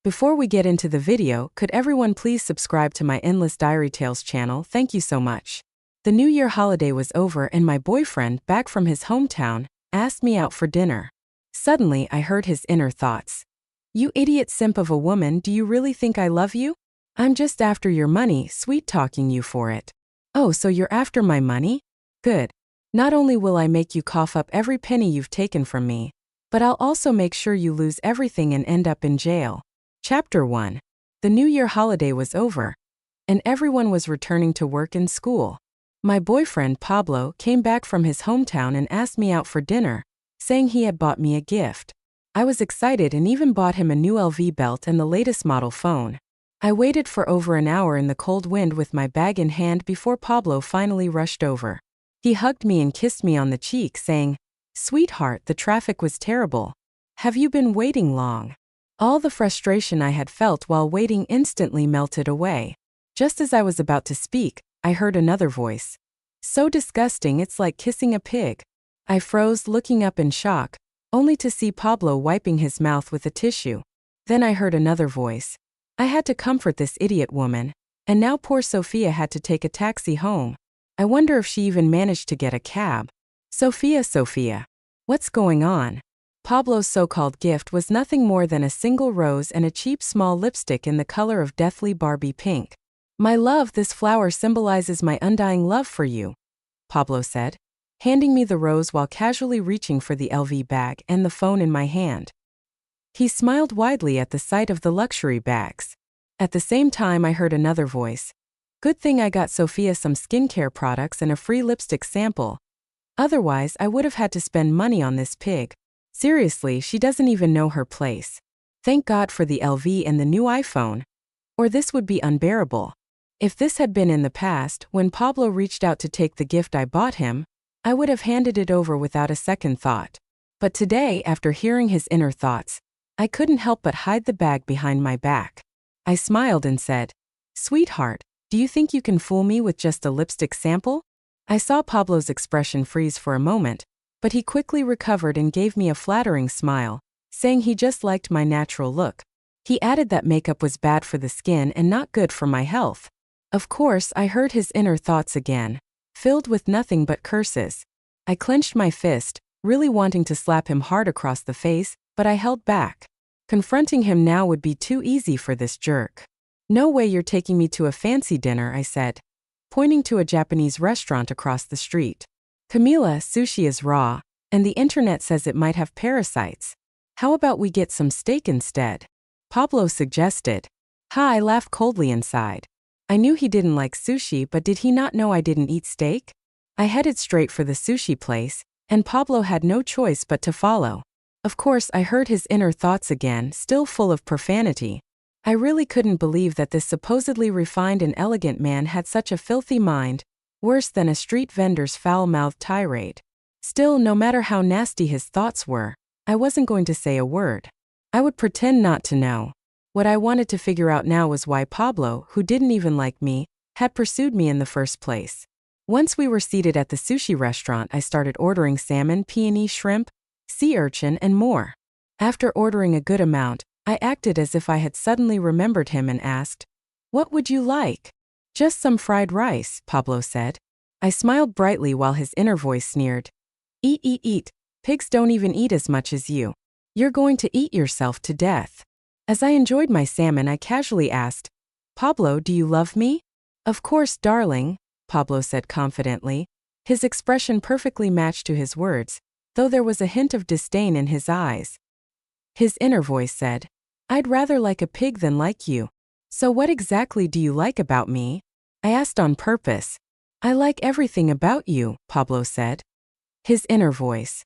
Before we get into the video, could everyone please subscribe to my Endless Diary Tales channel? Thank you so much. The New Year holiday was over and my boyfriend, back from his hometown, asked me out for dinner. Suddenly, I heard his inner thoughts. "You idiot simp of a woman, do you really think I love you? I'm just after your money, sweet-talking you for it." "Oh, so you're after my money? Good. Not only will I make you cough up every penny you've taken from me, but I'll also make sure you lose everything and end up in jail." Chapter 1. The New Year holiday was over, and everyone was returning to work and school. My boyfriend, Pablo, came back from his hometown and asked me out for dinner, saying he had bought me a gift. I was excited and even bought him a new LV belt and the latest model phone. I waited for over an hour in the cold wind with my bag in hand before Pablo finally rushed over. He hugged me and kissed me on the cheek, saying, "Sweetheart, the traffic was terrible. Have you been waiting long?" All the frustration I had felt while waiting instantly melted away. Just as I was about to speak, I heard another voice. "So disgusting, it's like kissing a pig." I froze, looking up in shock, only to see Pablo wiping his mouth with a tissue. Then I heard another voice. I had to comfort this idiot woman, and now poor Sophia had to take a taxi home. I wonder if she even managed to get a cab. Sophia, what's going on?" Pablo's so-called gift was nothing more than a single rose and a cheap small lipstick in the color of deathly Barbie pink. "My love, this flower symbolizes my undying love for you," Pablo said, handing me the rose while casually reaching for the LV bag and the phone in my hand. He smiled widely at the sight of the luxury bags. At the same time, I heard another voice. "Good thing I got Sophia some skincare products and a free lipstick sample. Otherwise, I would have had to spend money on this pig. Seriously, she doesn't even know her place. Thank God for the LV and the new iPhone. Or this would be unbearable." If this had been in the past, when Pablo reached out to take the gift I bought him, I would have handed it over without a second thought. But today, after hearing his inner thoughts, I couldn't help but hide the bag behind my back. I smiled and said, "Sweetheart, do you think you can fool me with just a lipstick sample?" I saw Pablo's expression freeze for a moment, but he quickly recovered and gave me a flattering smile, saying he just liked my natural look. He added that makeup was bad for the skin and not good for my health. Of course, I heard his inner thoughts again, filled with nothing but curses. I clenched my fist, really wanting to slap him hard across the face, but I held back. Confronting him now would be too easy for this jerk. "No way you're taking me to a fancy dinner," I said, pointing to a Japanese restaurant across the street. "Camila, sushi is raw, and the internet says it might have parasites. How about we get some steak instead?" Pablo suggested. I laughed coldly inside. I knew he didn't like sushi, but did he not know I didn't eat steak? I headed straight for the sushi place, and Pablo had no choice but to follow. Of course, I heard his inner thoughts again, still full of profanity. I really couldn't believe that this supposedly refined and elegant man had such a filthy mind, worse than a street vendor's foul-mouthed tirade. Still, no matter how nasty his thoughts were, I wasn't going to say a word. I would pretend not to know. What I wanted to figure out now was why Pablo, who didn't even like me, had pursued me in the first place. Once we were seated at the sushi restaurant, I started ordering salmon, peony, shrimp, sea urchin, and more. After ordering a good amount, I acted as if I had suddenly remembered him and asked, "What would you like?" "Just some fried rice," Pablo said. I smiled brightly while his inner voice sneered. Eat. Pigs don't even eat as much as you. You're going to eat yourself to death." As I enjoyed my salmon, I casually asked, "Pablo, do you love me?" "Of course, darling," Pablo said confidently. His expression perfectly matched to his words, though there was a hint of disdain in his eyes. His inner voice said, "I'd rather like a pig than like you." "So what exactly do you like about me?" I asked on purpose. "I like everything about you," Pablo said. His inner voice,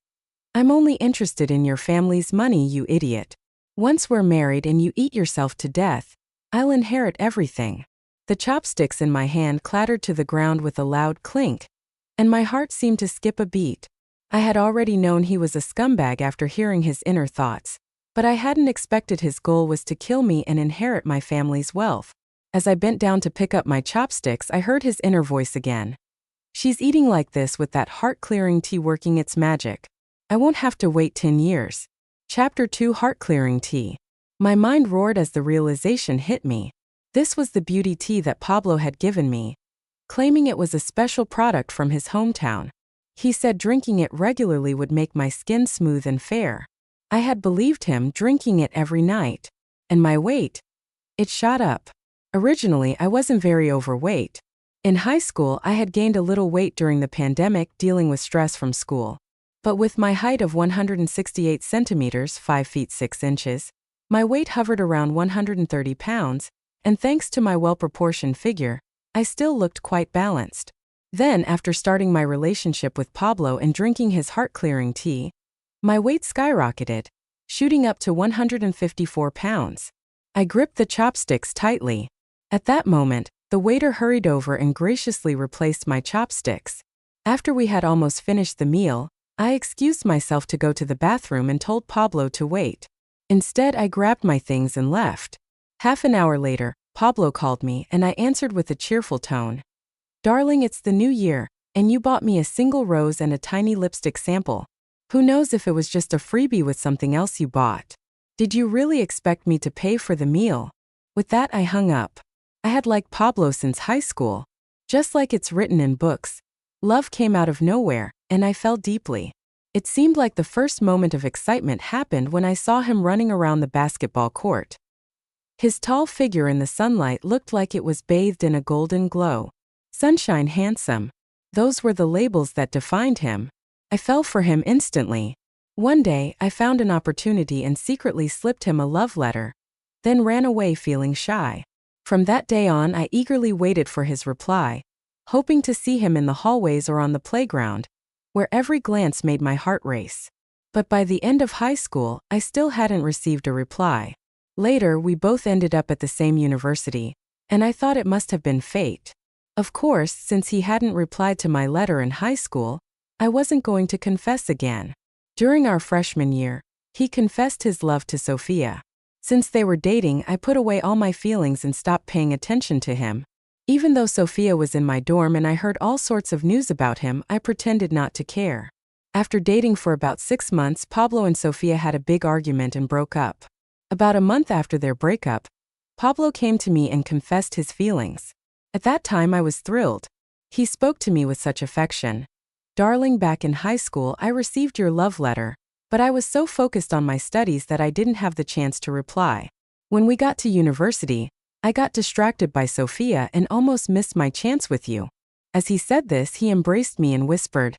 "I'm only interested in your family's money, you idiot. Once we're married and you eat yourself to death, I'll inherit everything." The chopsticks in my hand clattered to the ground with a loud clink, and my heart seemed to skip a beat. I had already known he was a scumbag after hearing his inner thoughts, but I hadn't expected his goal was to kill me and inherit my family's wealth. As I bent down to pick up my chopsticks, I heard his inner voice again. "She's eating like this with that heart-clearing tea working its magic. I won't have to wait 10 years. Chapter 2, Heart-Clearing Tea. My mind roared as the realization hit me. This was the beauty tea that Pablo had given me, claiming it was a special product from his hometown. He said drinking it regularly would make my skin smooth and fair. I had believed him, drinking it every night. And my weight? It shot up. Originally, I wasn't very overweight. In high school, I had gained a little weight during the pandemic dealing with stress from school. But with my height of 168 centimeters, 5 feet 6 inches, my weight hovered around 130 pounds, and thanks to my well-proportioned figure, I still looked quite balanced. Then, after starting my relationship with Pablo and drinking his heart-clearing tea, my weight skyrocketed, shooting up to 154 pounds. I gripped the chopsticks tightly. At that moment, the waiter hurried over and graciously replaced my chopsticks. After we had almost finished the meal, I excused myself to go to the bathroom and told Pablo to wait. Instead, I grabbed my things and left. Half an hour later, Pablo called me and I answered with a cheerful tone. "Darling, it's the new year, and you bought me a single rose and a tiny lipstick sample. Who knows if it was just a freebie with something else you bought? Did you really expect me to pay for the meal?" With that, I hung up. I had liked Pablo since high school. Just like it's written in books, love came out of nowhere, and I fell deeply. It seemed like the first moment of excitement happened when I saw him running around the basketball court. His tall figure in the sunlight looked like it was bathed in a golden glow. Sunshine handsome. Those were the labels that defined him. I fell for him instantly. One day, I found an opportunity and secretly slipped him a love letter, then ran away feeling shy. From that day on, I eagerly waited for his reply, hoping to see him in the hallways or on the playground, where every glance made my heart race. But by the end of high school, I still hadn't received a reply. Later, we both ended up at the same university, and I thought it must have been fate. Of course, since he hadn't replied to my letter in high school, I wasn't going to confess again. During our freshman year, he confessed his love to Sophia. Since they were dating, I put away all my feelings and stopped paying attention to him. Even though Sophia was in my dorm and I heard all sorts of news about him, I pretended not to care. After dating for about 6 months, Pablo and Sophia had a big argument and broke up. About a month after their breakup, Pablo came to me and confessed his feelings. At that time, I was thrilled. He spoke to me with such affection. "Darling, back in high school, I received your love letter, but I was so focused on my studies that I didn't have the chance to reply. When we got to university, I got distracted by Sophia and almost missed my chance with you." As he said this, he embraced me and whispered,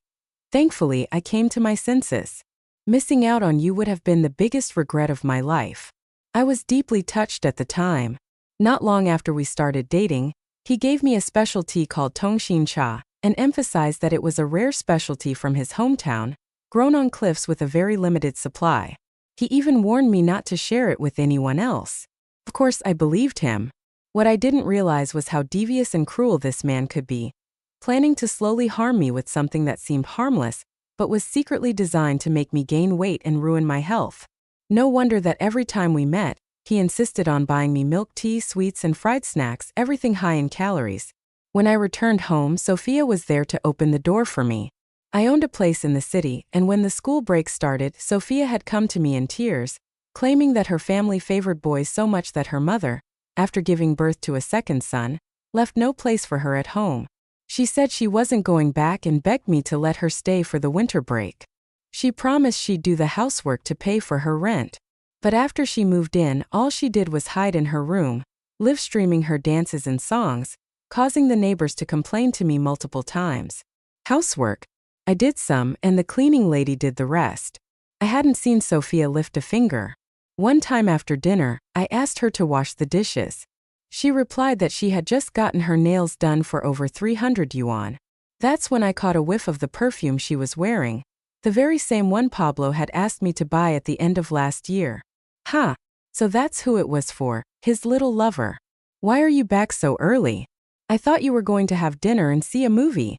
"Thankfully, I came to my senses. Missing out on you would have been the biggest regret of my life." I was deeply touched at the time. Not long after we started dating, he gave me a specialty called Tongshin cha, and emphasized that it was a rare specialty from his hometown, grown on cliffs with a very limited supply. He even warned me not to share it with anyone else. Of course, I believed him. What I didn't realize was how devious and cruel this man could be, planning to slowly harm me with something that seemed harmless, but was secretly designed to make me gain weight and ruin my health. No wonder that every time we met, he insisted on buying me milk tea, sweets, and fried snacks, everything high in calories. When I returned home, Sophia was there to open the door for me. I owned a place in the city, and when the school break started, Sophia had come to me in tears, claiming that her family favored boys so much that her mother, after giving birth to a second son, left no place for her at home. She said she wasn't going back and begged me to let her stay for the winter break. She promised she'd do the housework to pay for her rent. But after she moved in, all she did was hide in her room, live streaming her dances and songs, causing the neighbors to complain to me multiple times. Housework? I did some, and the cleaning lady did the rest. I hadn't seen Sophia lift a finger. One time after dinner, I asked her to wash the dishes. She replied that she had just gotten her nails done for over 300 yuan. That's when I caught a whiff of the perfume she was wearing, the very same one Pablo had asked me to buy at the end of last year. Ha! So that's who it was for, his little lover. "Why are you back so early? I thought you were going to have dinner and see a movie,"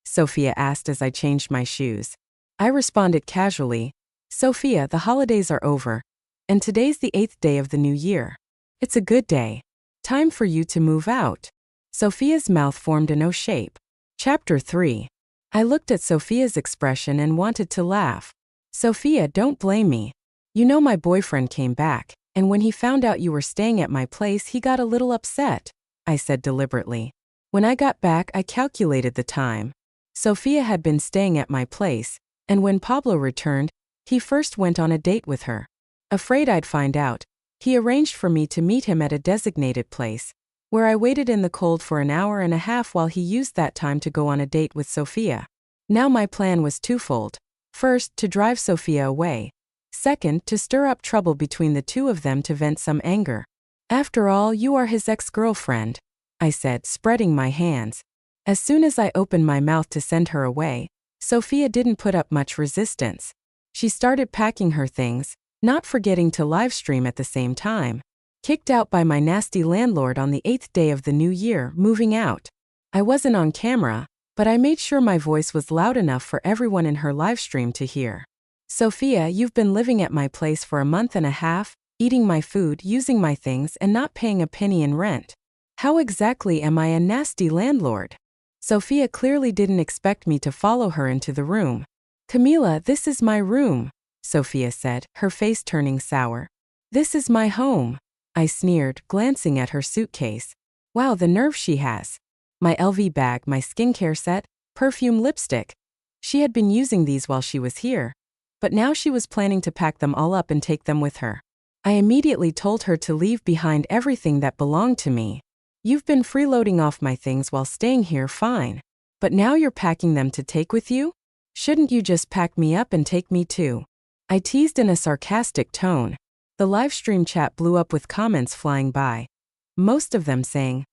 Sophia asked as I changed my shoes. I responded casually, "Sophia, the holidays are over, and today's the 8th day of the new year. It's a good day. Time for you to move out." Sophia's mouth formed an O shape. Chapter 3. I looked at Sophia's expression and wanted to laugh. "Sophia, don't blame me. You know my boyfriend came back. And when he found out you were staying at my place, he got a little upset, I said deliberately. When I got back, I calculated the time. Sophia had been staying at my place, and when Pablo returned, he first went on a date with her. Afraid I'd find out, he arranged for me to meet him at a designated place, where I waited in the cold for an hour and a half while he used that time to go on a date with Sophia. Now my plan was twofold. First, to drive Sophia away. Second, to stir up trouble between the two of them to vent some anger. After all, you are his ex-girlfriend, I said, spreading my hands. As soon as I opened my mouth to send her away, Sophia didn't put up much resistance. She started packing her things, not forgetting to livestream at the same time. Kicked out by my nasty landlord on the 8th day of the new year, moving out. I wasn't on camera, but I made sure my voice was loud enough for everyone in her livestream to hear. Sophia, you've been living at my place for a month and a half, eating my food, using my things, and not paying a penny in rent. How exactly am I a nasty landlord? Sophia clearly didn't expect me to follow her into the room. Camila, this is my room, Sophia said, her face turning sour. This is my home, I sneered, glancing at her suitcase. Wow, the nerve she has. My LV bag, my skincare set, perfume, lipstick. She had been using these while she was here, but now she was planning to pack them all up and take them with her. I immediately told her to leave behind everything that belonged to me. You've been freeloading off my things while staying here, fine. But now you're packing them to take with you? Shouldn't you just pack me up and take me too? I teased in a sarcastic tone. The livestream chat blew up with comments flying by. Most of them saying,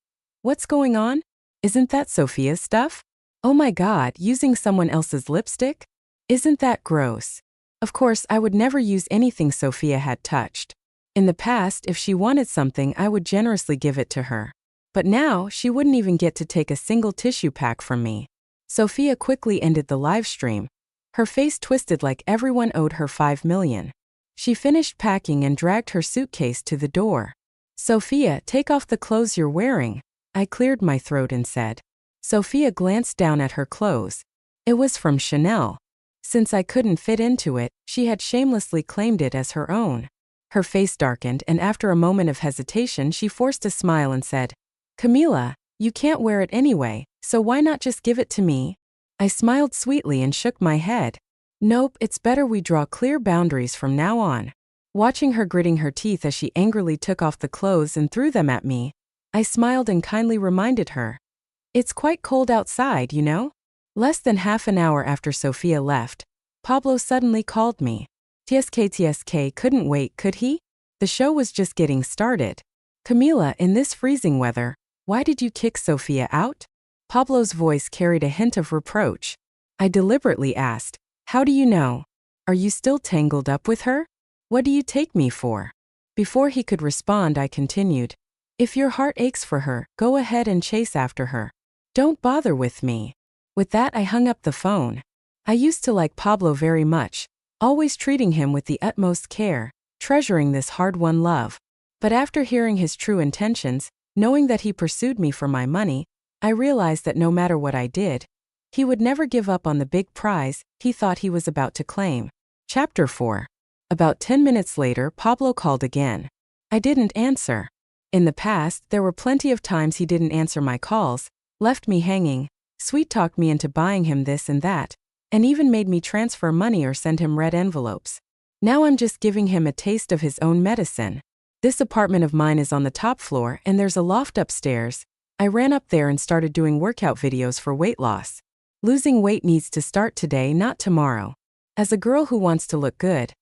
"What's going on? Isn't that Sophia's stuff? Oh my God, using someone else's lipstick? Isn't that gross?" Of course, I would never use anything Sophia had touched. In the past, if she wanted something, I would generously give it to her. But now, she wouldn't even get to take a single tissue pack from me. Sophia quickly ended the live stream. Her face twisted like everyone owed her 5 million. She finished packing and dragged her suitcase to the door. Sophia, take off the clothes you're wearing. I cleared my throat and said. Sophia glanced down at her clothes. It was from Chanel. Since I couldn't fit into it, she had shamelessly claimed it as her own. Her face darkened, and after a moment of hesitation, she forced a smile and said, Camila, you can't wear it anyway, so why not just give it to me? I smiled sweetly and shook my head. Nope, it's better we draw clear boundaries from now on. Watching her gritting her teeth as she angrily took off the clothes and threw them at me, I smiled and kindly reminded her. It's quite cold outside, you know? Less than half an hour after Sophia left, Pablo suddenly called me. TSK couldn't wait, could he? The show was just getting started. Camila, in this freezing weather, why did you kick Sophia out? Pablo's voice carried a hint of reproach. I deliberately asked, how do you know? Are you still tangled up with her? What do you take me for? Before he could respond, I continued. If your heart aches for her, go ahead and chase after her. Don't bother with me. With that, I hung up the phone. I used to like Pablo very much, always treating him with the utmost care, treasuring this hard-won love. But after hearing his true intentions, knowing that he pursued me for my money, I realized that no matter what I did, he would never give up on the big prize he thought he was about to claim. Chapter 4. About 10 minutes later, Pablo called again. I didn't answer. In the past, there were plenty of times he didn't answer my calls, left me hanging, sweet-talked me into buying him this and that, and even made me transfer money or send him red envelopes. Now I'm just giving him a taste of his own medicine. This apartment of mine is on the top floor and there's a loft upstairs. I ran up there and started doing workout videos for weight loss. Losing weight needs to start today, not tomorrow. As a girl who wants to look good,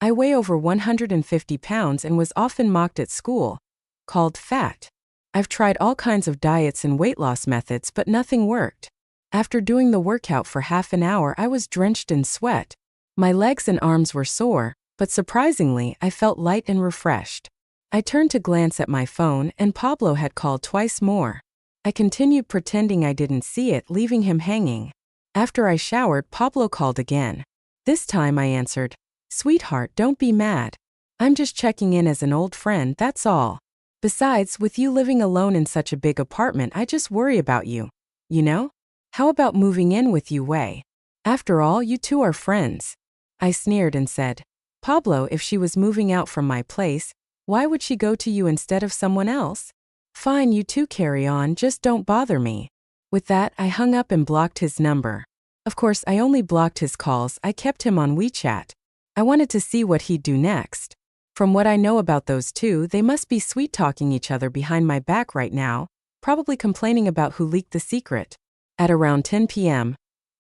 I weigh over 150 pounds and was often mocked at school, called fat. I've tried all kinds of diets and weight loss methods, but nothing worked. After doing the workout for half an hour, I was drenched in sweat. My legs and arms were sore, but surprisingly, I felt light and refreshed. I turned to glance at my phone, and Pablo had called twice more. I continued pretending I didn't see it, leaving him hanging. After I showered, Pablo called again. This time I answered, Sweetheart, don't be mad. I'm just checking in as an old friend, that's all. Besides, with you living alone in such a big apartment, I just worry about you. You know? How about moving in with you, Wei? After all, you two are friends. I sneered and said, Pablo, if she was moving out from my place, Why would she go to you instead of someone else? Fine, you two carry on, just don't bother me. With that, I hung up and blocked his number. Of course, I only blocked his calls, I kept him on WeChat. I wanted to see what he'd do next. From what I know about those two, they must be sweet-talking each other behind my back right now, probably complaining about who leaked the secret. At around 10 p.m.,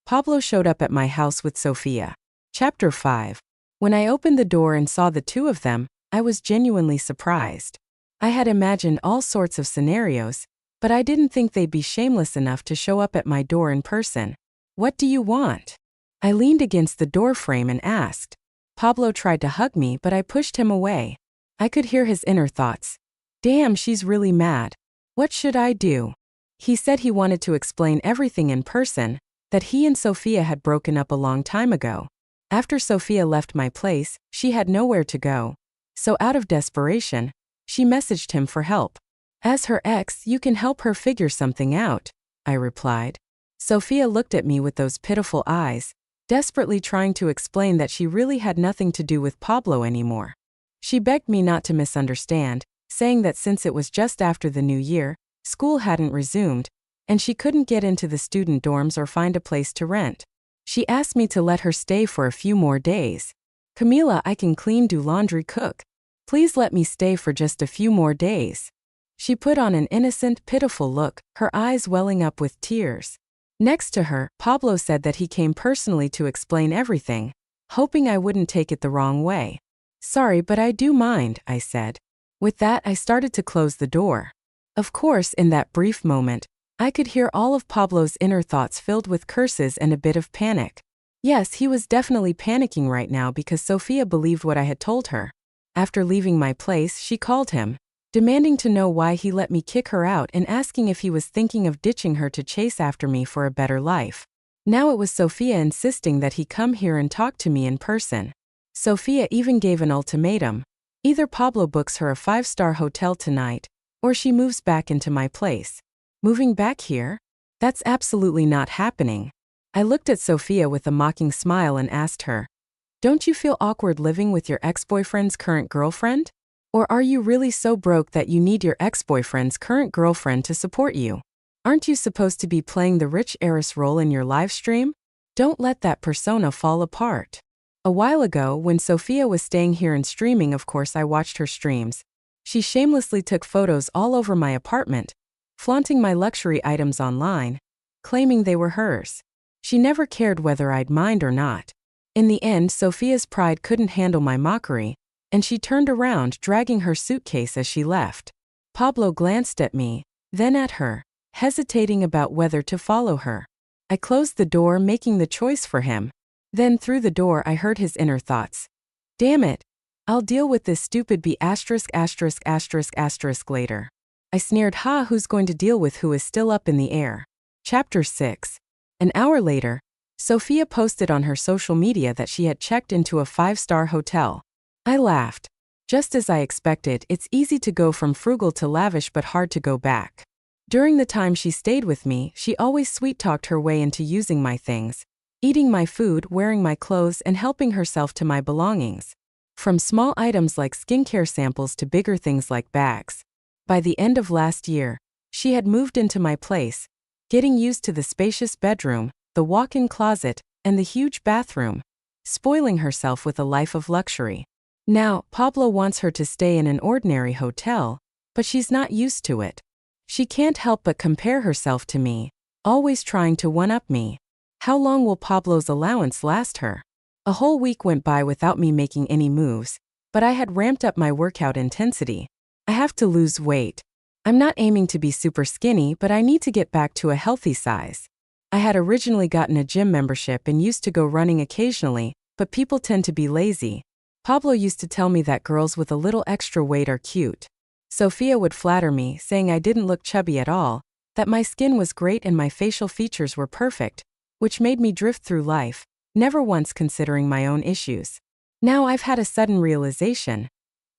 Pablo showed up at my house with Sophia. Chapter 5. When I opened the door and saw the two of them, I was genuinely surprised. I had imagined all sorts of scenarios, but I didn't think they'd be shameless enough to show up at my door in person. What do you want? I leaned against the door frame and asked. Pablo tried to hug me, but I pushed him away. I could hear his inner thoughts. Damn, she's really mad. What should I do? He said he wanted to explain everything in person, that he and Sophia had broken up a long time ago. After Sophia left my place, she had nowhere to go. So out of desperation, she messaged him for help. As her ex, you can help her figure something out, I replied. Sophia looked at me with those pitiful eyes, desperately trying to explain that she really had nothing to do with Pablo anymore. She begged me not to misunderstand, saying that since it was just after the new year, school hadn't resumed, and she couldn't get into the student dorms or find a place to rent. She asked me to let her stay for a few more days. Camila, I can clean, do laundry, cook. Please let me stay for just a few more days. She put on an innocent, pitiful look, her eyes welling up with tears. Next to her, Pablo said that he came personally to explain everything, hoping I wouldn't take it the wrong way. Sorry, but I do mind, I said. With that, I started to close the door. Of course, in that brief moment, I could hear all of Pablo's inner thoughts filled with curses and a bit of panic. Yes, he was definitely panicking right now because Sophia believed what I had told her. After leaving my place, she called him, demanding to know why he let me kick her out and asking if he was thinking of ditching her to chase after me for a better life. Now it was Sophia insisting that he come here and talk to me in person. Sophia even gave an ultimatum. Either Pablo books her a 5-star hotel tonight, or she moves back into my place. Moving back here? That's absolutely not happening. I looked at Sophia with a mocking smile and asked her, don't you feel awkward living with your ex-boyfriend's current girlfriend? Or are you really so broke that you need your ex-boyfriend's current girlfriend to support you? Aren't you supposed to be playing the rich heiress role in your live stream? Don't let that persona fall apart. A while ago, when Sophia was staying here and streaming, of course I watched her streams. She shamelessly took photos all over my apartment, flaunting my luxury items online, claiming they were hers. She never cared whether I'd mind or not. In the end, Sophia's pride couldn't handle my mockery, and she turned around, dragging her suitcase as she left. Pablo glanced at me, then at her, hesitating about whether to follow her. I closed the door, making the choice for him. Then through the door I heard his inner thoughts. Damn it. I'll deal with this stupid B*** later. I sneered, who's going to deal with who is still up in the air? Chapter 6. An hour later, Sophia posted on her social media that she had checked into a 5-star hotel. I laughed. Just as I expected, it's easy to go from frugal to lavish but hard to go back. During the time she stayed with me, she always sweet-talked her way into using my things, eating my food, wearing my clothes, and helping herself to my belongings. From small items like skincare samples to bigger things like bags. By the end of last year, she had moved into my place, getting used to the spacious bedroom, the walk-in closet, and the huge bathroom, spoiling herself with a life of luxury. Now, Pablo wants her to stay in an ordinary hotel, but she's not used to it. She can't help but compare herself to me, always trying to one-up me. How long will Pablo's allowance last her? A whole week went by without me making any moves, but I had ramped up my workout intensity. I have to lose weight. I'm not aiming to be super skinny, but I need to get back to a healthy size. I had originally gotten a gym membership and used to go running occasionally, but people tend to be lazy. Pablo used to tell me that girls with a little extra weight are cute. Sophia would flatter me, saying I didn't look chubby at all, that my skin was great and my facial features were perfect, which made me drift through life, never once considering my own issues. Now I've had a sudden realization.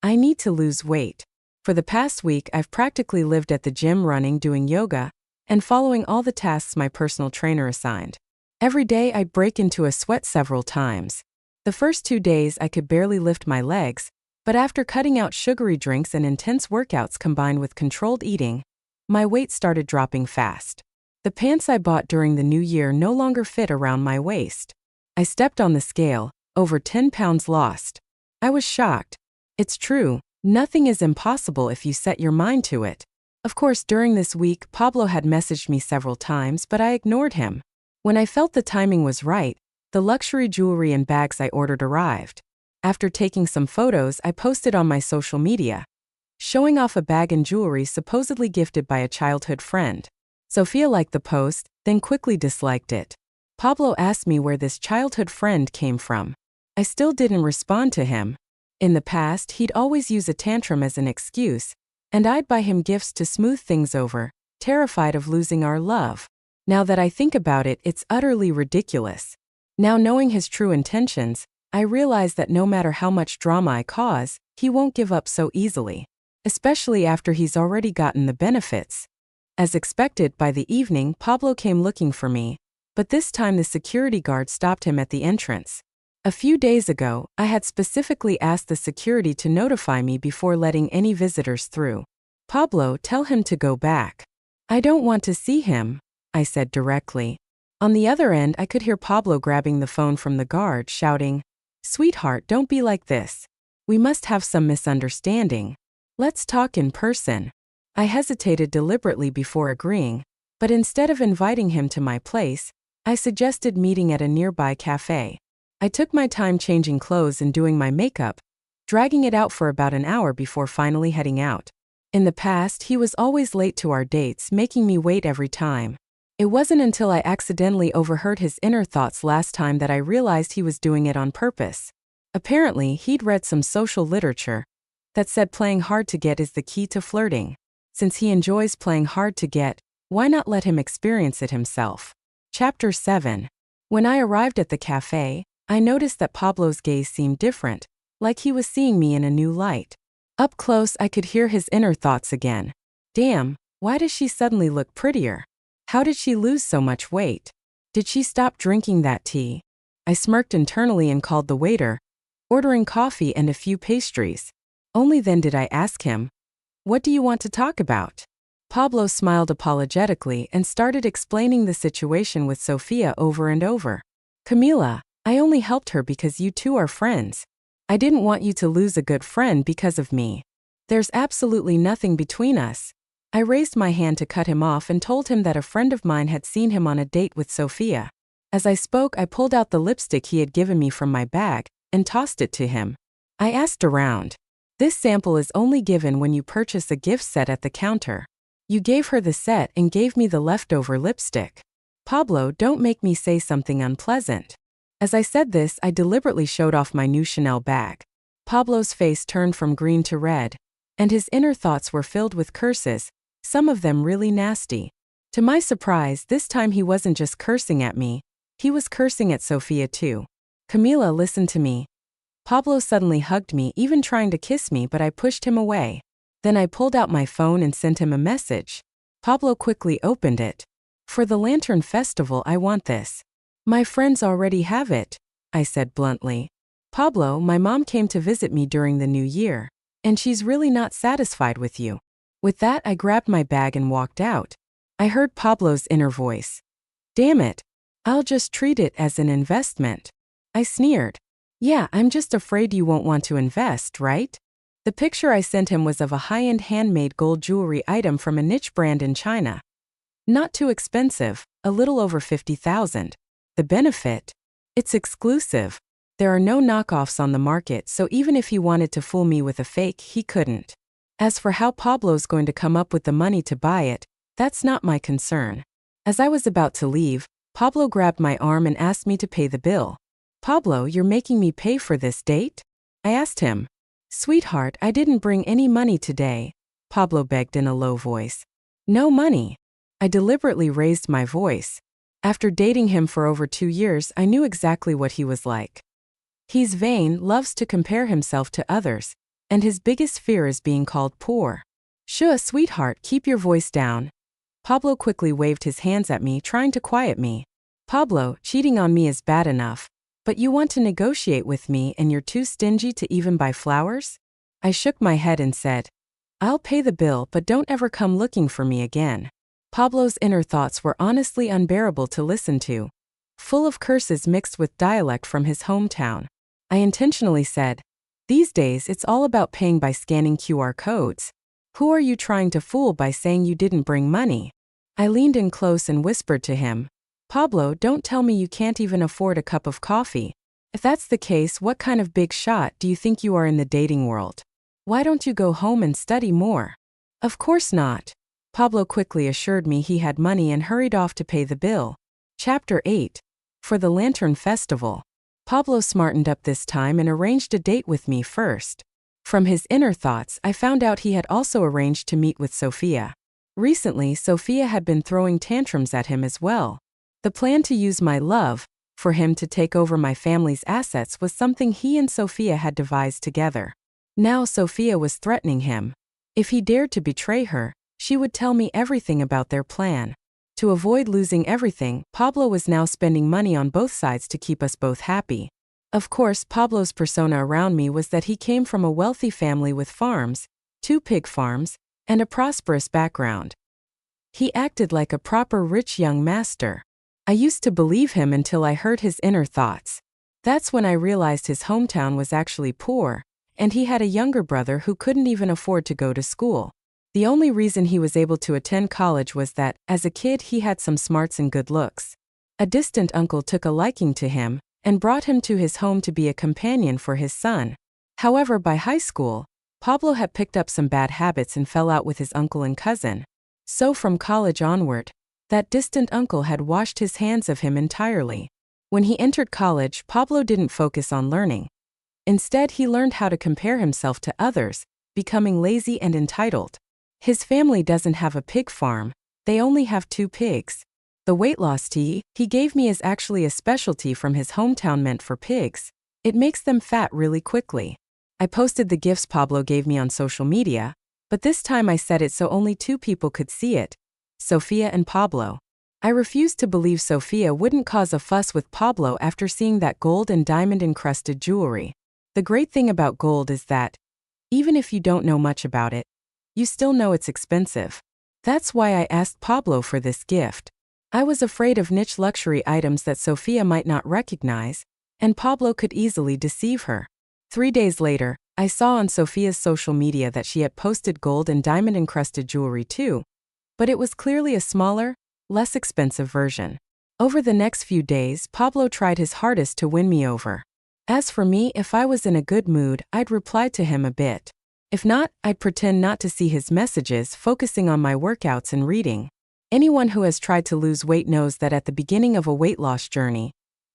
I need to lose weight. For the past week, I've practically lived at the gym running, doing yoga, and following all the tasks my personal trainer assigned. Every day I'd break into a sweat several times. The first 2 days I could barely lift my legs, But after cutting out sugary drinks and intense workouts combined with controlled eating, my weight started dropping fast. The pants I bought during the new year no longer fit around my waist. I stepped on the scale, over 10 pounds lost. I was shocked. It's true, nothing is impossible if you set your mind to it. Of course, during this week, Pablo had messaged me several times, but I ignored him. When I felt the timing was right, the luxury jewelry and bags I ordered arrived. After taking some photos, I posted on my social media, showing off a bag and jewelry supposedly gifted by a childhood friend. Sophia liked the post, then quickly disliked it. Pablo asked me where this childhood friend came from. I still didn't respond to him. In the past, he'd always use a tantrum as an excuse, and I'd buy him gifts to smooth things over, terrified of losing our love. Now that I think about it, it's utterly ridiculous. Now knowing his true intentions, I realize that no matter how much drama I cause, he won't give up so easily, especially after he's already gotten the benefits. As expected, by the evening, Pablo came looking for me, but this time the security guard stopped him at the entrance. A few days ago, I had specifically asked the security to notify me before letting any visitors through. Pablo, tell him to go back. I don't want to see him, I said directly. On the other end, I could hear Pablo grabbing the phone from the guard, shouting, "Sweetheart, don't be like this. We must have some misunderstanding. Let's talk in person." I hesitated deliberately before agreeing, but instead of inviting him to my place, I suggested meeting at a nearby cafe. I took my time changing clothes and doing my makeup, dragging it out for about an hour before finally heading out. In the past, he was always late to our dates, making me wait every time. It wasn't until I accidentally overheard his inner thoughts last time that I realized he was doing it on purpose. Apparently, he'd read some social literature that said playing hard to get is the key to flirting. Since he enjoys playing hard to get, why not let him experience it himself? Chapter 7. When I arrived at the cafe, I noticed that Pablo's gaze seemed different, like he was seeing me in a new light. Up close, I could hear his inner thoughts again. Damn, why does she suddenly look prettier? How did she lose so much weight? Did she stop drinking that tea? I smirked internally and called the waiter, ordering coffee and a few pastries. Only then did I ask him, "What do you want to talk about?" Pablo smiled apologetically and started explaining the situation with Sophia over and over. "Camila, I only helped her because you two are friends. I didn't want you to lose a good friend because of me. There's absolutely nothing between us." I raised my hand to cut him off and told him that a friend of mine had seen him on a date with Sophia. As I spoke, I pulled out the lipstick he had given me from my bag and tossed it to him. I asked around. "This sample is only given when you purchase a gift set at the counter. You gave her the set and gave me the leftover lipstick. Pablo, don't make me say something unpleasant." As I said this, I deliberately showed off my new Chanel bag. Pablo's face turned from green to red, and his inner thoughts were filled with curses, some of them really nasty. To my surprise, this time he wasn't just cursing at me, he was cursing at Sophia too. "Camila, listen to me." Pablo suddenly hugged me, even trying to kiss me, but I pushed him away. Then I pulled out my phone and sent him a message. Pablo quickly opened it. "For the Lantern Festival, I want this." "My friends already have it," I said bluntly. "Pablo, my mom came to visit me during the new year, and she's really not satisfied with you." With that, I grabbed my bag and walked out. I heard Pablo's inner voice. "Damn it. I'll just treat it as an investment." I sneered. "Yeah, I'm just afraid you won't want to invest, right?" The picture I sent him was of a high-end handmade gold jewelry item from a niche brand in China. Not too expensive, a little over 50,000. The benefit? It's exclusive. There are no knockoffs on the market, so even if he wanted to fool me with a fake, he couldn't. As for how Pablo's going to come up with the money to buy it, that's not my concern. As I was about to leave, Pablo grabbed my arm and asked me to pay the bill. "Pablo, you're making me pay for this date?" I asked him. "Sweetheart, I didn't bring any money today," Pablo begged in a low voice. "No money." I deliberately raised my voice. After dating him for over 2 years, I knew exactly what he was like. He's vain, loves to compare himself to others, and his biggest fear is being called poor. "Shua, sweetheart, keep your voice down." Pablo quickly waved his hands at me, trying to quiet me. "Pablo, cheating on me is bad enough, but you want to negotiate with me and you're too stingy to even buy flowers?" I shook my head and said, "I'll pay the bill, but don't ever come looking for me again." Pablo's inner thoughts were honestly unbearable to listen to, full of curses mixed with dialect from his hometown. I intentionally said, "These days it's all about paying by scanning QR codes. Who are you trying to fool by saying you didn't bring money?" I leaned in close and whispered to him, "Pablo, don't tell me you can't even afford a cup of coffee. If that's the case, what kind of big shot do you think you are in the dating world? Why don't you go home and study more?" "Of course not." Pablo quickly assured me he had money and hurried off to pay the bill. Chapter 8. For the Lantern Festival. Pablo smartened up this time and arranged a date with me first. From his inner thoughts, I found out he had also arranged to meet with Sophia. Recently, Sophia had been throwing tantrums at him as well. The plan to use my love for him to take over my family's assets was something he and Sophia had devised together. Now Sophia was threatening him. If he dared to betray her, she would tell me everything about their plan. To avoid losing everything, Pablo was now spending money on both sides to keep us both happy. Of course, Pablo's persona around me was that he came from a wealthy family with farms, 2 pig farms, and a prosperous background. He acted like a proper rich young master. I used to believe him until I heard his inner thoughts. That's when I realized his hometown was actually poor, and he had a younger brother who couldn't even afford to go to school. The only reason he was able to attend college was that, as a kid, he had some smarts and good looks. A distant uncle took a liking to him and brought him to his home to be a companion for his son. However, by high school, Pablo had picked up some bad habits and fell out with his uncle and cousin. So from college onward, that distant uncle had washed his hands of him entirely. When he entered college, Pablo didn't focus on learning. Instead, he learned how to compare himself to others, becoming lazy and entitled. His family doesn't have a pig farm, they only have 2 pigs. The weight loss tea he gave me is actually a specialty from his hometown meant for pigs. It makes them fat really quickly. I posted the gifts Pablo gave me on social media, but this time I said it so only 2 people could see it: Sophia and Pablo. I refused to believe Sophia wouldn't cause a fuss with Pablo after seeing that gold and diamond-encrusted jewelry. The great thing about gold is that, even if you don't know much about it, you still know it's expensive. That's why I asked Pablo for this gift. I was afraid of niche luxury items that Sophia might not recognize, and Pablo could easily deceive her. 3 days later, I saw on Sophia's social media that she had posted gold and diamond-encrusted jewelry too, but it was clearly a smaller, less expensive version. Over the next few days, Pablo tried his hardest to win me over. As for me, if I was in a good mood, I'd reply to him a bit. If not, I'd pretend not to see his messages, focusing on my workouts and reading. Anyone who has tried to lose weight knows that at the beginning of a weight loss journey,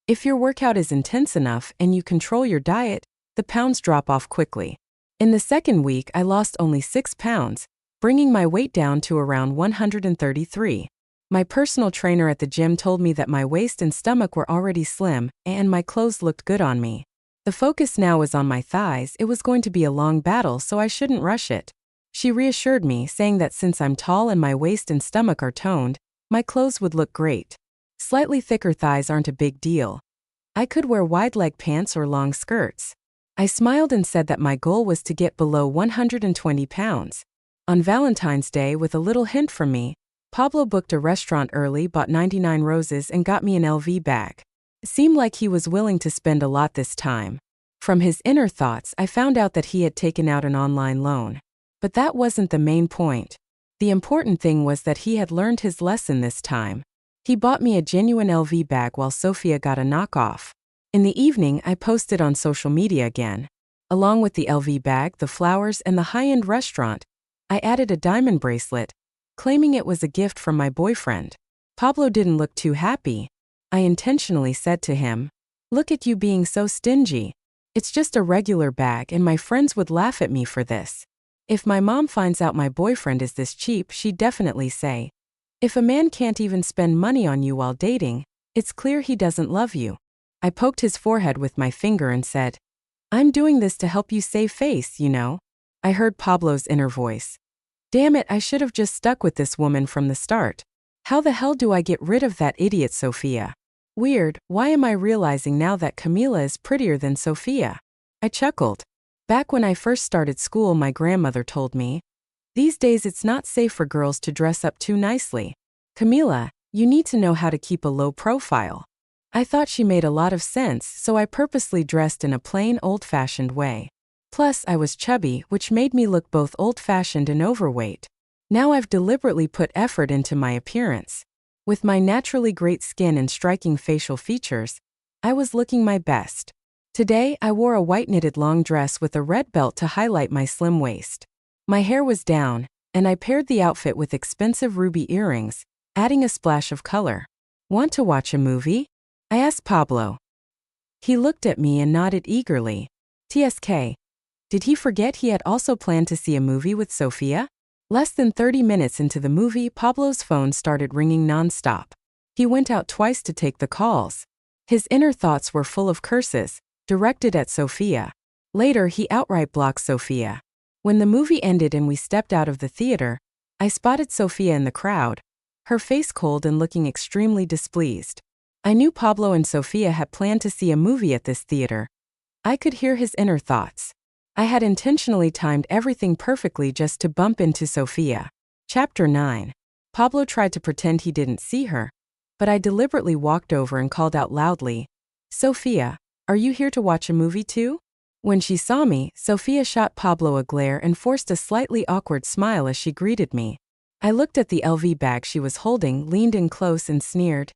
if your workout is intense enough and you control your diet, the pounds drop off quickly. In the second week, I lost only 6 pounds, bringing my weight down to around 133. My personal trainer at the gym told me that my waist and stomach were already slim, and my clothes looked good on me. The focus now was on my thighs. It was going to be a long battle, so I shouldn't rush it. She reassured me, saying that since I'm tall and my waist and stomach are toned, my clothes would look great. Slightly thicker thighs aren't a big deal. I could wear wide leg pants or long skirts. I smiled and said that my goal was to get below 120 pounds. On Valentine's Day, with a little hint from me, Pablo booked a restaurant early, bought 99 roses, and got me an LV bag. It seemed like he was willing to spend a lot this time. From his inner thoughts, I found out that he had taken out an online loan. But that wasn't the main point. The important thing was that he had learned his lesson this time. He bought me a genuine LV bag while Sophia got a knockoff. In the evening, I posted on social media again. Along with the LV bag, the flowers, and the high-end restaurant, I added a diamond bracelet, claiming it was a gift from my boyfriend. Pablo didn't look too happy. I intentionally said to him, "Look at you being so stingy. It's just a regular bag and my friends would laugh at me for this. If my mom finds out my boyfriend is this cheap, she'd definitely say, if a man can't even spend money on you while dating, it's clear he doesn't love you." I poked his forehead with my finger and said, "I'm doing this to help you save face, you know." I heard Pablo's inner voice. Damn it, I should have just stuck with this woman from the start. How the hell do I get rid of that idiot Sophia? Weird, why am I realizing now that Camila is prettier than Sophia? I chuckled. Back when I first started school, my grandmother told me, "These days it's not safe for girls to dress up too nicely. Camila, you need to know how to keep a low profile." I thought she made a lot of sense, so I purposely dressed in a plain, old-fashioned way. Plus, I was chubby, which made me look both old-fashioned and overweight. Now I've deliberately put effort into my appearance. With my naturally great skin and striking facial features, I was looking my best. Today, I wore a white knitted long dress with a red belt to highlight my slim waist. My hair was down, and I paired the outfit with expensive ruby earrings, adding a splash of color. "Want to watch a movie?" I asked Pablo. He looked at me and nodded eagerly. TSK. Did he forget he had also planned to see a movie with Sophia? Less than 30 minutes into the movie, Pablo's phone started ringing non-stop. He went out twice to take the calls. His inner thoughts were full of curses, directed at Sophia. Later, he outright blocked Sophia. When the movie ended and we stepped out of the theater, I spotted Sophia in the crowd, her face cold and looking extremely displeased. I knew Pablo and Sophia had planned to see a movie at this theater. I could hear his inner thoughts. I had intentionally timed everything perfectly just to bump into Sophia. Chapter 9. Pablo tried to pretend he didn't see her, but I deliberately walked over and called out loudly, "Sophia, are you here to watch a movie too?" When she saw me, Sophia shot Pablo a glare and forced a slightly awkward smile as she greeted me. I looked at the LV bag she was holding, leaned in close and sneered,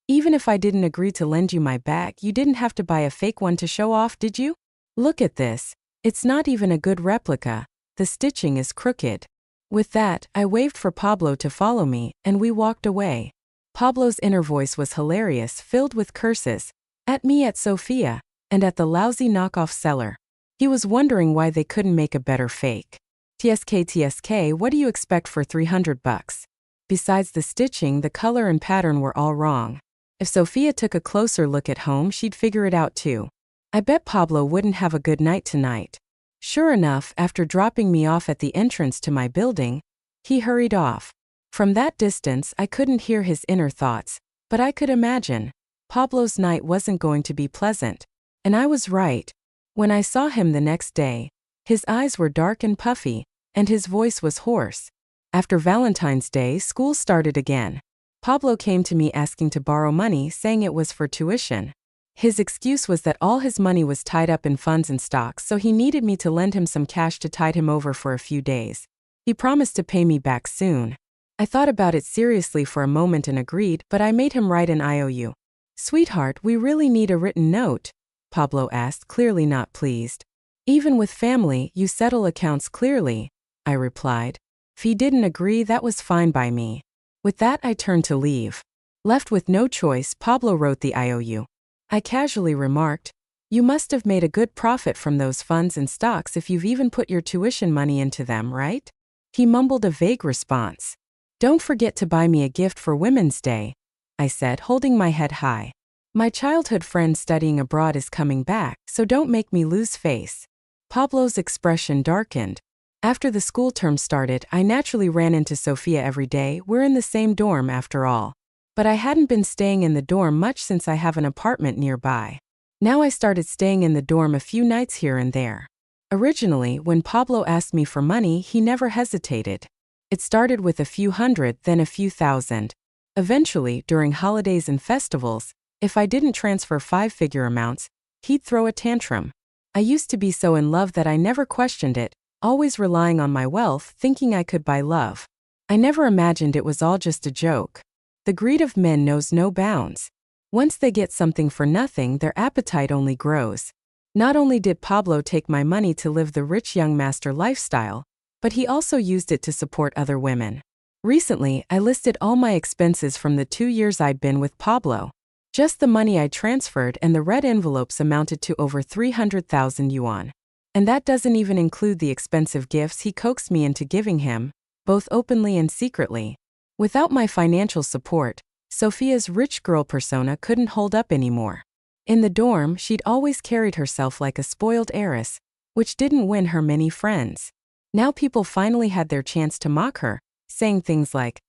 "Even if I didn't agree to lend you my bag, you didn't have to buy a fake one to show off, did you? Look at this. It's not even a good replica. The stitching is crooked." With that, I waved for Pablo to follow me, and we walked away. Pablo's inner voice was hilarious, filled with curses, at me, at Sophia, and at the lousy knockoff seller. He was wondering why they couldn't make a better fake. TSK, what do you expect for $300? Besides the stitching, the color and pattern were all wrong. If Sophia took a closer look at home, she'd figure it out too. I bet Pablo wouldn't have a good night tonight. Sure enough, after dropping me off at the entrance to my building, he hurried off. From that distance, I couldn't hear his inner thoughts, but I could imagine. Pablo's night wasn't going to be pleasant. And I was right. When I saw him the next day, his eyes were dark and puffy, and his voice was hoarse. After Valentine's Day, school started again. Pablo came to me asking to borrow money, saying it was for tuition. His excuse was that all his money was tied up in funds and stocks, so he needed me to lend him some cash to tide him over for a few days. He promised to pay me back soon. I thought about it seriously for a moment and agreed, but I made him write an IOU. "Sweetheart, we really need a written note?" Pablo asked, clearly not pleased. "Even with family, you settle accounts clearly," I replied. If he didn't agree, that was fine by me. With that, I turned to leave. Left with no choice, Pablo wrote the IOU. I casually remarked, "You must have made a good profit from those funds and stocks if you've even put your tuition money into them, right?" He mumbled a vague response. "Don't forget to buy me a gift for Women's Day," I said, holding my head high. "My childhood friend studying abroad is coming back, so don't make me lose face." Pablo's expression darkened. After the school term started, I naturally ran into Sophia every day. We're in the same dorm after all. But I hadn't been staying in the dorm much since I have an apartment nearby. Now I started staying in the dorm a few nights here and there. Originally, when Pablo asked me for money, he never hesitated. It started with a few hundred, then a few thousand. Eventually, during holidays and festivals, if I didn't transfer five-figure amounts, he'd throw a tantrum. I used to be so in love that I never questioned it, always relying on my wealth, thinking I could buy love. I never imagined it was all just a joke. The greed of men knows no bounds. Once they get something for nothing, their appetite only grows. Not only did Pablo take my money to live the rich young master lifestyle, but he also used it to support other women. Recently, I listed all my expenses from the 2 years I'd been with Pablo. Just the money I transferred and the red envelopes amounted to over 300,000 yuan. And that doesn't even include the expensive gifts he coaxed me into giving him, both openly and secretly. Without my financial support, Sophia's rich girl persona couldn't hold up anymore. In the dorm, she'd always carried herself like a spoiled heiress, which didn't win her many friends. Now people finally had their chance to mock her, saying things like,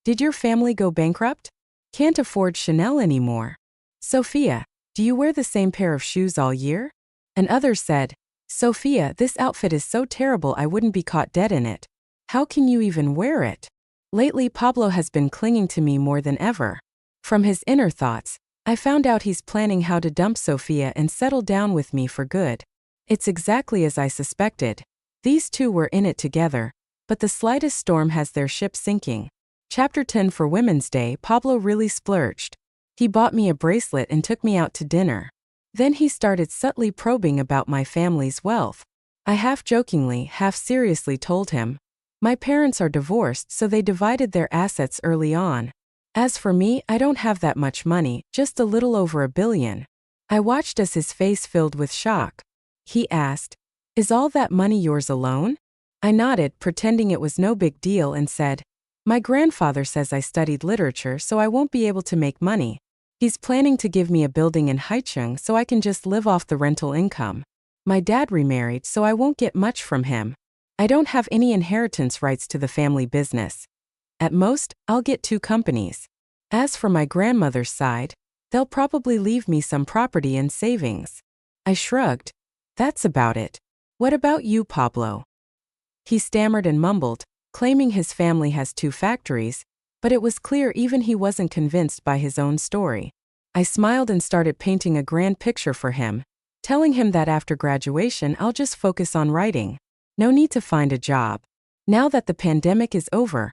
"Did your family go bankrupt? Can't afford Chanel anymore? Sophia, do you wear the same pair of shoes all year?" And others said, Sophia, this outfit is so terrible I wouldn't be caught dead in it. How can you even wear it? Lately, Pablo has been clinging to me more than ever. From his inner thoughts, I found out he's planning how to dump Sophia and settle down with me for good. It's exactly as I suspected. These two were in it together, but the slightest storm has their ship sinking. Chapter 10. For Women's Day, Pablo really splurged. He bought me a bracelet and took me out to dinner. Then he started subtly probing about my family's wealth. I half-jokingly, half-seriously told him, my parents are divorced, so they divided their assets early on. As for me, I don't have that much money, just a little over $1 billion. I watched as his face filled with shock. He asked, is all that money yours alone? I nodded, pretending it was no big deal, and said, my grandfather says I studied literature, so I won't be able to make money. He's planning to give me a building in Haicheng so I can just live off the rental income. My dad remarried, so I won't get much from him. I don't have any inheritance rights to the family business. At most, I'll get 2 companies. As for my grandmother's side, they'll probably leave me some property and savings. I shrugged. That's about it. What about you, Pablo? He stammered and mumbled, claiming his family has 2 factories, but it was clear even he wasn't convinced by his own story. I smiled and started painting a grand picture for him, telling him that after graduation I'll just focus on writing. No need to find a job. Now that the pandemic is over,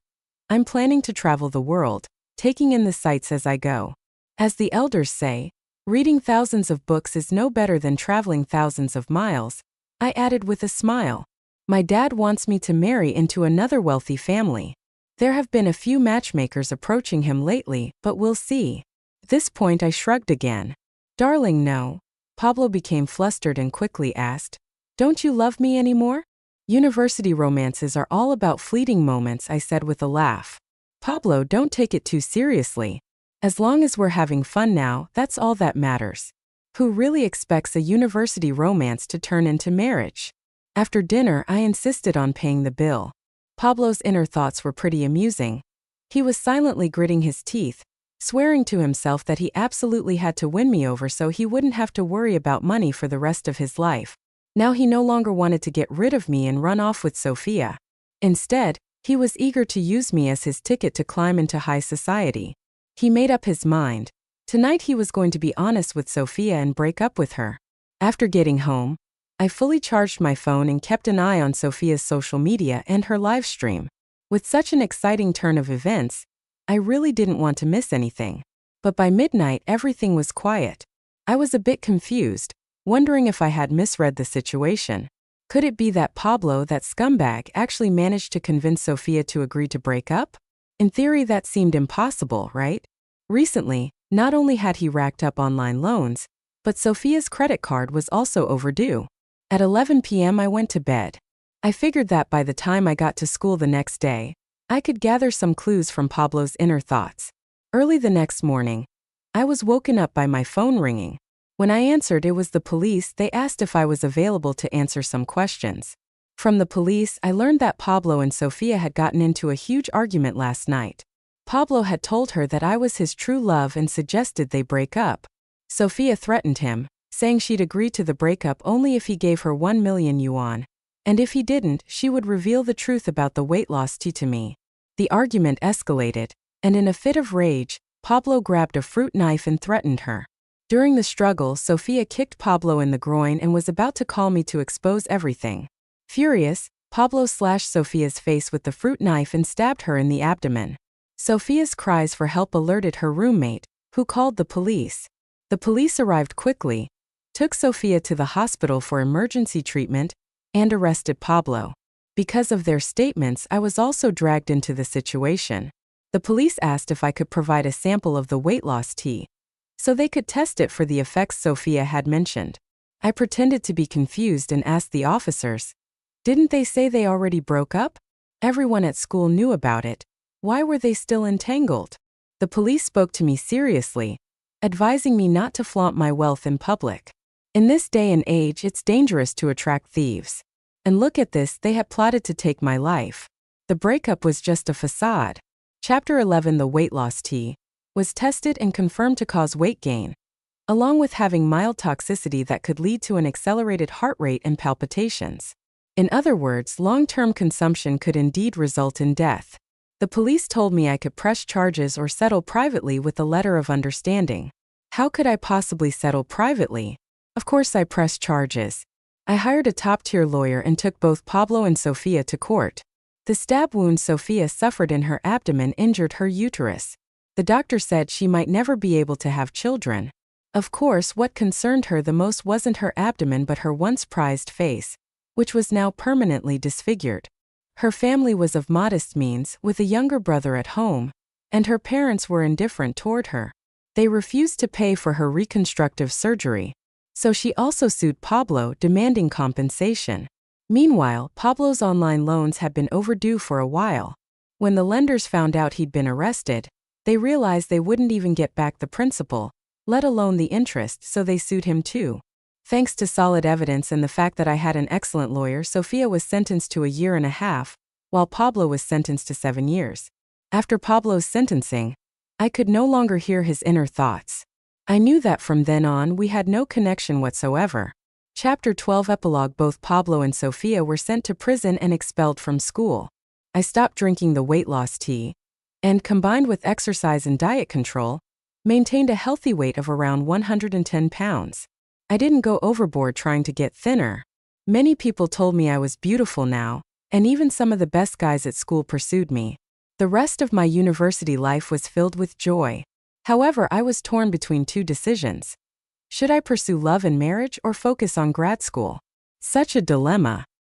I'm planning to travel the world, taking in the sights as I go. As the elders say, reading thousands of books is no better than traveling thousands of miles, I added with a smile. My dad wants me to marry into another wealthy family. There have been a few matchmakers approaching him lately, but we'll see. At this point I shrugged again. Darling, no. Pablo became flustered and quickly asked, don't you love me anymore? University romances are all about fleeting moments, I said with a laugh. Pablo, don't take it too seriously. As long as we're having fun now, that's all that matters. Who really expects a university romance to turn into marriage? After dinner, I insisted on paying the bill. Pablo's inner thoughts were pretty amusing. He was silently gritting his teeth, swearing to himself that he absolutely had to win me over so he wouldn't have to worry about money for the rest of his life. Now he no longer wanted to get rid of me and run off with Sophia. Instead, he was eager to use me as his ticket to climb into high society. He made up his mind. Tonight he was going to be honest with Sophia and break up with her. After getting home, I fully charged my phone and kept an eye on Sophia's social media and her live stream. With such an exciting turn of events, I really didn't want to miss anything. But by midnight everything was quiet. I was a bit confused, wondering if I had misread the situation. Could it be that Pablo, that scumbag, actually managed to convince Sophia to agree to break up? In theory that seemed impossible, right? Recently, not only had he racked up online loans, but Sophia's credit card was also overdue. At 11 p.m. I went to bed. I figured that by the time I got to school the next day, I could gather some clues from Pablo's inner thoughts. Early the next morning, I was woken up by my phone ringing. When I answered, it was the police. They asked if I was available to answer some questions. From the police, I learned that Pablo and Sophia had gotten into a huge argument last night. Pablo had told her that I was his true love and suggested they break up. Sophia threatened him, saying she'd agree to the breakup only if he gave her 1 million yuan. And if he didn't, she would reveal the truth about the weight loss tea to me. The argument escalated, and in a fit of rage, Pablo grabbed a fruit knife and threatened her. During the struggle, Sophia kicked Pablo in the groin and was about to call me to expose everything. Furious, Pablo slashed Sophia's face with the fruit knife and stabbed her in the abdomen. Sophia's cries for help alerted her roommate, who called the police. The police arrived quickly, took Sophia to the hospital for emergency treatment, and arrested Pablo. Because of their statements, I was also dragged into the situation. The police asked if I could provide a sample of the weight loss tea, so they could test it for the effects Sophia had mentioned. I pretended to be confused and asked the officers, didn't they say they already broke up? Everyone at school knew about it. Why were they still entangled? The police spoke to me seriously, advising me not to flaunt my wealth in public. In this day and age, it's dangerous to attract thieves. And look at this, they had plotted to take my life. The breakup was just a facade. Chapter 11. The weight loss tea was tested and confirmed to cause weight gain. along with having mild toxicity that could lead to an accelerated heart rate and palpitations. In other words, long-term consumption could indeed result in death. The police told me I could press charges or settle privately with a letter of understanding. How could I possibly settle privately? Of course I pressed charges. I hired a top-tier lawyer and took both Pablo and Sofia to court. The stab wound Sofia suffered in her abdomen injured her uterus. The doctor said she might never be able to have children. Of course, what concerned her the most wasn't her abdomen but her once prized face, which was now permanently disfigured. Her family was of modest means, with a younger brother at home, and her parents were indifferent toward her. They refused to pay for her reconstructive surgery. So she also sued Pablo, demanding compensation. Meanwhile, Pablo's online loans had been overdue for a while. When the lenders found out he'd been arrested, they realized they wouldn't even get back the principal, let alone the interest, so they sued him too. Thanks to solid evidence and the fact that I had an excellent lawyer, Sofia was sentenced to 1.5 years, while Pablo was sentenced to 7 years. After Pablo's sentencing, I could no longer hear his inner thoughts. I knew that from then on we had no connection whatsoever. Chapter 12 Epilogue. Both Pablo and Sofia were sent to prison and expelled from school. I stopped drinking the weight loss tea, and combined with exercise and diet control, maintained a healthy weight of around 110 pounds. I didn't go overboard trying to get thinner. Many people told me I was beautiful now, and even some of the best guys at school pursued me. The rest of my university life was filled with joy. However, I was torn between two decisions. Should I pursue love and marriage or focus on grad school? Such a dilemma.